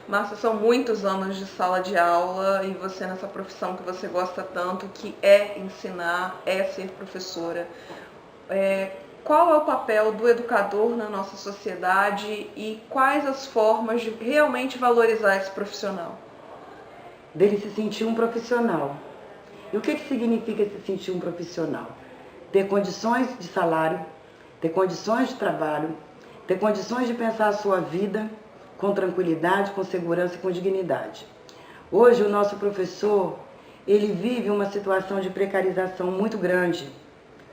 Márcia, são muitos anos de sala de aula e você nessa profissão que você gosta tanto, que é ensinar, é ser professora. Qual é o papel do educador na nossa sociedade e quais as formas de realmente valorizar esse profissional? Dele se sentir um profissional. E o que significa se sentir um profissional? Ter condições de salário, ter condições de trabalho, ter condições de pensar a sua vida com tranquilidade, com segurança e com dignidade. Hoje o nosso professor, ele vive uma situação de precarização muito grande,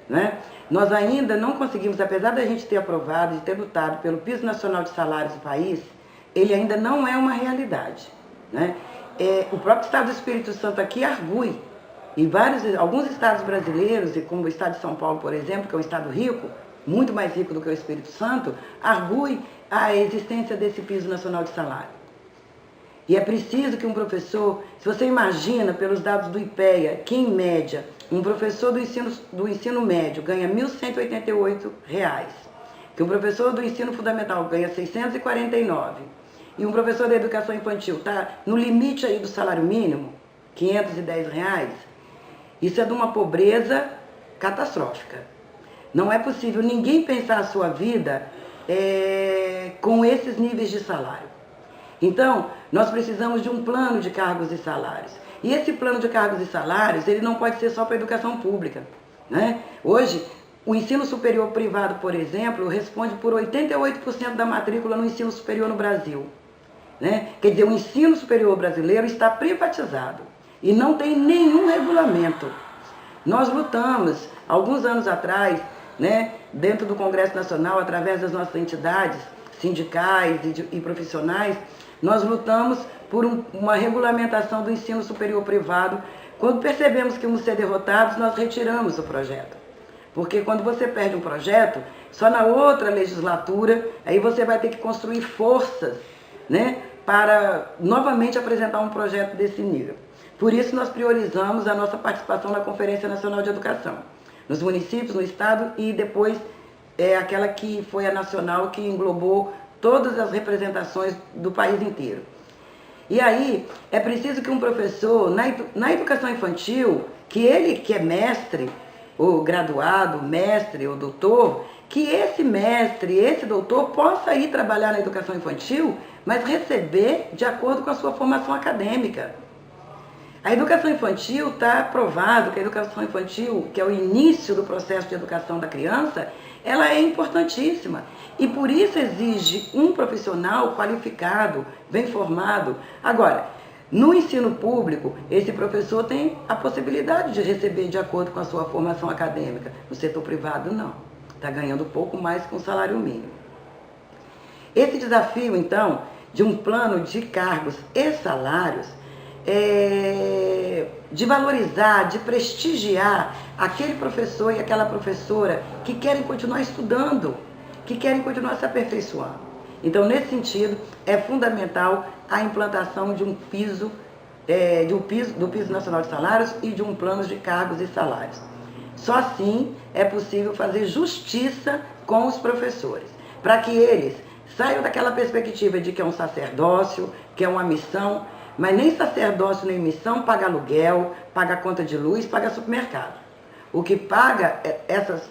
né? Nós ainda não conseguimos, apesar da gente ter aprovado e ter lutado pelo piso nacional de salários do país, ele ainda não é uma realidade, né? O próprio Estado do Espírito Santo aqui argue, e alguns estados brasileiros, e como o estado de São Paulo, por exemplo, que é um estado rico, muito mais rico do que o Espírito Santo, argue a existência desse piso nacional de salário. E é preciso que um professor, se você imagina pelos dados do IPEA, que em média um professor do ensino médio ganha R$ 1.188, que um professor do ensino fundamental ganha R$ 649, e um professor da educação infantil está no limite aí do salário mínimo, R$ 510, isso é de uma pobreza catastrófica. Não é possível ninguém pensar a sua vida com esses níveis de salário. Então, nós precisamos de um plano de cargos e salários. E esse plano de cargos e salários, ele não pode ser só para a educação pública, né? Hoje, o ensino superior privado, por exemplo, responde por 88% da matrícula no ensino superior no Brasil, né? Quer dizer, o ensino superior brasileiro está privatizado e não tem nenhum regulamento. Nós lutamos, alguns anos atrás, né, dentro do Congresso Nacional, através das nossas entidades sindicais e profissionais, nós lutamos por uma regulamentação do ensino superior privado. Quando percebemos que íamos ser derrotados, nós retiramos o projeto. Porque quando você perde um projeto, só na outra legislatura, aí você vai ter que construir forças, né, para novamente apresentar um projeto desse nível. Por isso nós priorizamos a nossa participação na Conferência Nacional de Educação, nos municípios, no estado, e depois aquela que foi a nacional, que englobou todas as representações do país inteiro. E aí é preciso que um professor, na educação infantil, que ele que é mestre, ou graduado, mestre ou doutor, que esse mestre, esse doutor possa ir trabalhar na educação infantil, mas receber de acordo com a sua formação acadêmica. A educação infantil está provado que a educação infantil, que é o início do processo de educação da criança, ela é importantíssima. E por isso exige um profissional qualificado, bem formado. Agora, no ensino público, esse professor tem a possibilidade de receber de acordo com a sua formação acadêmica. No setor privado, não. Está ganhando pouco mais que um salário mínimo. Esse desafio, então, de um plano de cargos e salários, de valorizar, de prestigiar aquele professor e aquela professora que querem continuar estudando, que querem continuar se aperfeiçoando. Então, nesse sentido, é fundamental a implantação de um piso, do piso nacional de salários e de um plano de cargos e salários. Só assim é possível fazer justiça com os professores, para que eles saiam daquela perspectiva de que é um sacerdócio, que é uma missão, mas nem sacerdócio nem missão paga aluguel, paga conta de luz, paga supermercado. O que paga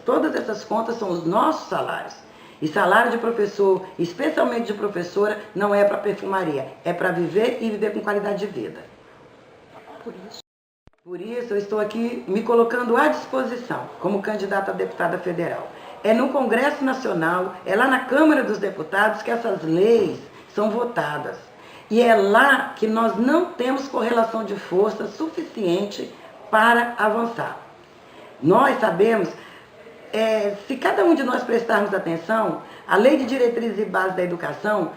todas essas contas são os nossos salários. E salário de professor, especialmente de professora, não é para perfumaria, é para viver e viver com qualidade de vida. Por isso eu estou aqui me colocando à disposição como candidata a deputada federal. É no Congresso Nacional, é lá na Câmara dos Deputados que essas leis são votadas. E é lá que nós não temos correlação de força suficiente para avançar. Nós sabemos, se cada um de nós prestarmos atenção, a Lei de Diretrizes e Bases da Educação,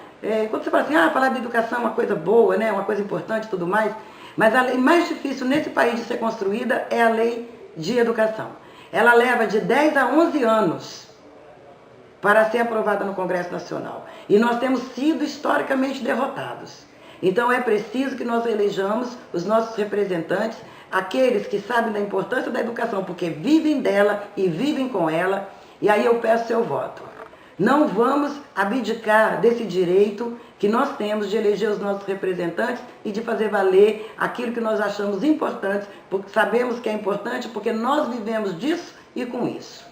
quando você fala assim, falar de educação é uma coisa boa, né, uma coisa importante e tudo mais, mas a lei mais difícil nesse país de ser construída é a Lei de Educação. Ela leva de 10 a 11 anos para ser aprovada no Congresso Nacional. E nós temos sido historicamente derrotados. Então é preciso que nós elejamos os nossos representantes, aqueles que sabem da importância da educação, porque vivem dela e vivem com ela, e aí eu peço seu voto. Não vamos abdicar desse direito que nós temos de eleger os nossos representantes e de fazer valer aquilo que nós achamos importante, porque sabemos que é importante, porque nós vivemos disso e com isso.